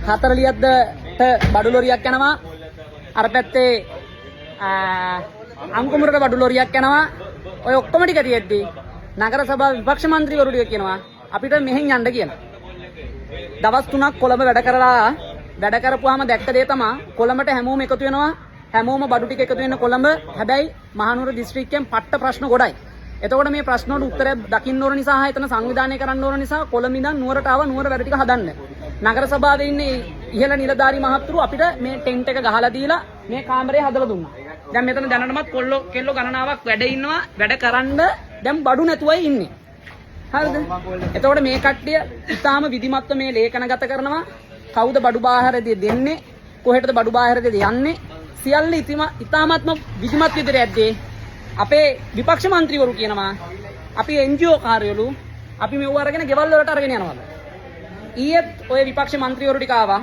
40ක්ද බඩු ලොරියක් යනවා. අර පැත්තේ අංකුමුරට බඩු ලොරියක් යනවා. ඔය ඔක්කොම ටික තියෙද්දි නගර සභාවේ විපක්ෂ මන්ත්‍රීවරු ටික කියනවා අපිට මෙහෙන් යන්න කියලා. දවස් 3ක් කොළඹ වැඩ කරලා වැඩ කරපුවාම දැක්ක දේ තමයි කොළඹට හැමෝම එකතු වෙනවා. හැමෝම බඩු ටික එකතු වෙන්න කොළඹ. හැබැයි මහනුවර දිස්ත්‍රික්කයෙන් පට්ට ප්‍රශ්න ගොඩයි. එතකොට මේ ප්‍රශ්න වලට උත්තර දකින්න ඕන නිසා එතන සංවිධානය කරන්න ඕන නිසා කොළඹ ඉඳන් නුවරට ආව නුවර වැඩ ටික හදන්න. නගර සභාවේ ඉන්නේ ඉහළ නිලධාරී මහත්තුරු අපිට මේ ටෙන්ට් එක ගහලා දීලා මේ කාමරේ හදලා දුන්නා. දැන් මෙතන දැනටමත් කෙල්ලෝ ගණනාවක් වැඩ ඉන්නවා. වැඩ කරන්න දැන් බඩු නැතුවයි ඉන්නේ. හරිද? එතකොට මේ කට්ටිය ඉතාලම විධිමත්ව මේ ලේඛනගත කරනවා. කවුද බඩු බාහිරද දෙන්නේ? කොහෙටද බඩු බාහිරද යන්නේ? සියල්ල ඉතාමත්ම විධිමත් විදිහට ඇද්දේ අපේ විපක්ෂ මන්ත්‍රීවරු කියනවා අපි NGO කාර්යවලු අපි මෙව අරගෙන ගෙවල් වලට අරගෙන යනවා. ඊයේත් ඔය විපක්ෂ මන්ත්‍රීවරු ටික ආවා.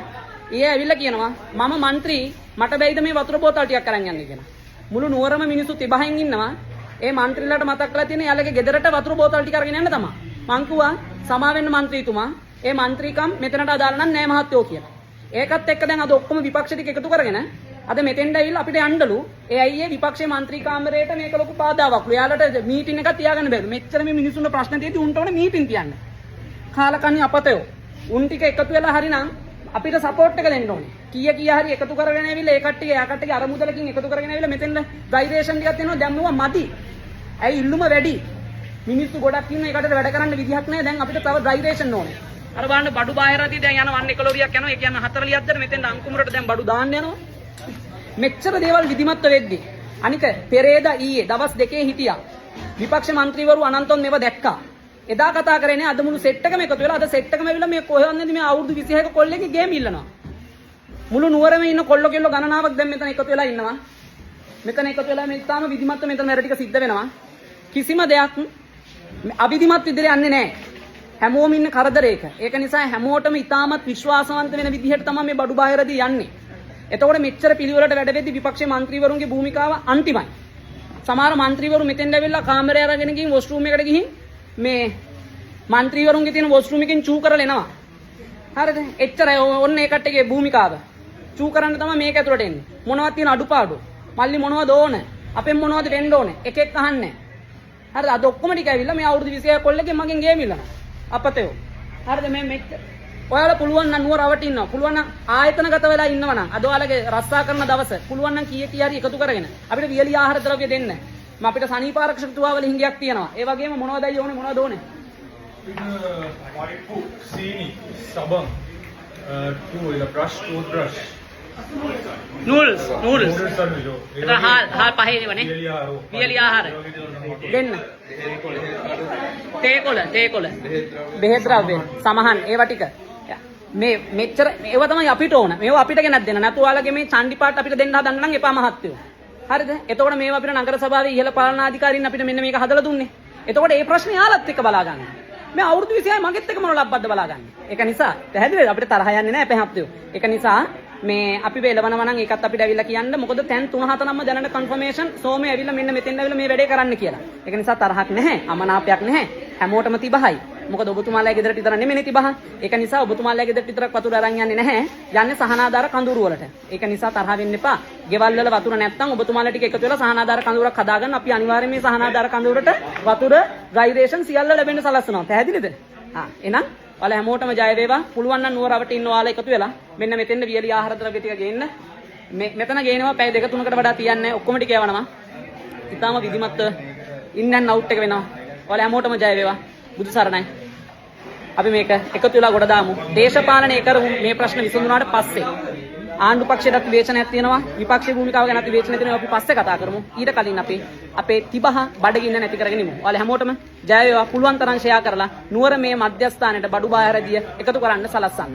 ඊයේ ඇවිල්ලා කියනවා මම මන්ත්‍රී මට බැයිද මේ වතුර බෝතල් ටිකක් අරන් යන්න කියලා. මුළු නුවරම මිනිස්සු තිබහින් ඉන්නවා. ඒ මන්ත්‍රීලාට මතක් කරලා තියෙන යාළගේ ගෙදරට වතුර බෝතල් ටික අරගෙන යන්න තමයි. මං කිව්වා සමා වෙන්න මන්ත්‍රීතුමා ඒ මන්ත්‍රීකම් මෙතනට අදාළ නෑ මහත්තයෝ කියලා. ඒකත් එක්ක දැන් අද ඔක්කොම විපක්ෂ ටික එකතු කරගෙන අද මෙතෙන්ට ඇවිල්ලා අපිට යන්නලු ඒ අයියේ විපක්ෂයේ മന്ത്രി කාමරේට මේක ලොකු බාධාවක්. එයාලට මීටින් එකක් තියාගන්න බැහැ. මෙච්චර මේ මිනිස්සුන්ගේ ප්‍රශ්න තියෙද්දි උන්ට ඕනේ මීටින් තියන්න. කාලකන්ණි අපතයෝ. උන් ටික එකතු වෙලා හරිනම් අපිට සපෝට් එක දෙන්න ඕනේ. කීය හරි එකතු කරගෙන ඇවිල්ලා ඒ කට්ටිය යා කට්ටියගේ අරමුදලකින් එකතු කරගෙන ඇවිල්ලා මෙතෙන්ද ගයිරේෂන් ටිකක් දෙනවා. දැන් මෙව මදි. ඇයි ඉල්ලුම වැඩි. මිනිස්සු ගොඩක් ඉන්න එකට වැඩ කරන්න විදිහක් නැහැ. දැන් අපිට තව ගයිරේෂන් ඕනේ. අර බලන්න බඩු බාහිරදී දැන් යන 1 ලොරියක් යනවා. ඒ කියන්නේ 40ක්ද මෙතෙන්ද අංකුමුරට දැන් බඩු දාන්න යනවා. මෙච්චර දේවල් විධිමත්ව වෙද්දි අනික පෙරේදා ඊයේ දවස් දෙකේ හිටියා විපක්ෂ මන්ත්‍රීවරු අනන්තොන් මේව දැක්කා. එදා කතා කරන්නේ අද මුළු සෙට් එකම එකතු වෙලා අද සෙට් එකම ඇවිල්ලා මේ කොහෙන්ද මේ අවුරුදු 26ක කොල්ලෙක්ගේ ගේම් ඉල්ලනවා. මුළු නුවරම ඉන්න කොල්ලෝ කෙල්ලෝ ගණනාවක් දැන් මෙතන එකතු වෙලා ඉන්නවා. මෙතන එකතු වෙලා මේ තාම විධිමත්ව මෙතන වැඩ ටික සිද්ධ වෙනවා. කිසිම දෙයක් අවිධිමත් විදිහට යන්නේ නැහැ. හැමෝම ඉන්න කරදරයක. ඒක නිසා හැමෝටම ඉතාමත් විශ්වාසවන්ත වෙන විදිහට තමයි මේ බඩු බාහිරදී යන්නේ. එතකොට මෙච්චර පිළිවෙලට වැඩ වෙද්දි විපක්ෂයේ മന്ത്രിවරුන්ගේ භූමිකාව අන්තිමයි. සමහර മന്ത്രിවරු මෙතෙන් ඇවිල්ලා කාමරේ අරගෙන ගිහින් වොෂ්රූම් එකට ගිහින් මේ മന്ത്രിවරුන්ගේ තියෙන වොෂ්රූම් එකෙන් චූ කරලා එනවා. හරිද? එච්චරයි ඔන්න ඒ කට්ටියගේ භූමිකාව. චූ කරන්න තමයි මේක ඇතුළට එන්නේ. මොනවද තියෙන අඩුපාඩු? මල්ලි මොනවද ඕන? අපෙන් මොනවද වෙන්න ඕනේ? එකෙක් අහන්නේ. හරිද? අද ඔක්කොම ටික ඇවිල්ලා මේ අවුරුදු 26 කොල්ලෙක්ගෙන් මගෙන් ගේම් ඉල්ලනවා. අපතේ. හරිද? මේ මෙච්චර ඔයාලා පුළුවන් නම් නුවර රවටින්නවා. පුළුවන් නම් ආයතනගත වෙලා ඉන්නවා නම් අද ඔයාලගේ රස්සා කරන දවස පුළුවන් නම් කීය හරි එකතු කරගෙන අපිට වියලි ආහාර ද්‍රව්‍ය දෙන්න. අපිට සනීප ආරක්ෂක තුවාවල හිඟයක් තියෙනවා. ඒ වගේම මොනවදයි ඕනේ මොනවද ඕනේ? වයිපු සීනි සබන් ටූල් බ්‍රෂ් ටූත්බ්‍රෂ් නූල්ස් ඒක හාල් පහේ වනේ වියලි ආහාර දෙන්න. තේකොළ බෙහෙත් ද්‍රව්‍ය සමහන් ඒවා ටික මේ මෙච්චර ඒවා තමයි අපිට ඕන. මේවා අපිට ගෙනත් දෙන්න. නැතු ඔයාලගේ මේ චණ්ඩි පාට අපිට දෙන්න හදන්න නම් එපා මහත්තයෝ. හරිද? එතකොට මේවා අපිට නගර සභාවේ ඉහළ පාලනාධිකාරීන් අපිට මෙන්න මේක හදලා දුන්නේ. එතකොට මේ ප්‍රශ්නේ යාලත් එක්ක බලා ගන්න. මේ අවුරුදු 26 මගෙත් එක්ක මොන ලබ්බද්ද බලා ගන්න. ඒක නිසා පැහැදිලිද අපිට තරහ යන්නේ නැහැ පැහැප්තියෝ. ඒක නිසා මේ අපි වෙලවනවා නම් ඒකත් අපිට ඇවිල්ලා කියන්න. මොකද තැන් 3-4ම දැනන කන්ෆර්මේෂන් සෝමේ ඇවිල්ලා මෙන්න මෙතෙන් ඇවිල්ලා මේ වැඩේ කරන්න කියලා. ඒක නිසා තරහක් නැහැ, අමනාපයක් නැහැ. හැමෝටම තිබහයි. මොකද ඔබතුමාලගේ ගෙදරට විතර නෙමෙයි තිබහ. ඒක නිසා ඔබතුමාලගේ ගෙදරට විතරක් වතුර අරන් යන්නේ නැහැ. යන්නේ සහනාධාර කඳුරු වලට. ඒක නිසා තරහ වෙන්න එපා. ගෙවල් වල වතුර නැත්තම් ඔබතුමාලා ටික එකතු වෙලා සහනාධාර කඳුරක් හදාගන්න. අපි අනිවාර්යයෙන් මේ සහනාධාර කඳුරට වතුර ගයිරේෂන් සියල්ල ලැබෙන්න සලස්වනවා. පැහැදිලිද? එහෙනම් ඔයාලා හැමෝටම ජය වේවා. පුළුවන් නම් නුවරවට ඉන්න ඔයාලා එකතු වෙලා මෙන්න මෙතෙන්ද වියලි ආහාර ද්‍රව්‍ය ටික ගේන්න. මෙතන ගේනවා පැය 2-3කට වඩා තියන්නේ. ඔක්කොම ටික යවනවා. ඊටාම විධිමත් ඉන් ඇන් අවුට් එක වෙනවා. ඔයාලා හැමෝටම ජය වේවා. බුදු සරණයි. අපි මේක එකතු වෙලා ගොඩ දාමු. දේශපාලනය කරමු. මේ ප්‍රශ්න විසඳුනාට පස්සේ ආණ්ඩු පක්ෂයට විවේචනයක් තියෙනවා. විපක්ෂයේ භූමිකාව ගැන විවේචනයක් තියෙනවා. අපි පස්සේ කතා කරමු. ඊට කලින් අපි අපේ තිබහ බඩගින්න නැති කරගෙන ඉමු. ඔයාලා හැමෝටම ජය වේවා. පුළුවන් තරම් ෂෙයා කරලා නුවර මේ මධ්‍යස්ථානයේ බඩු බාහිරදිය එකතු කරන්න සලස්සන්න.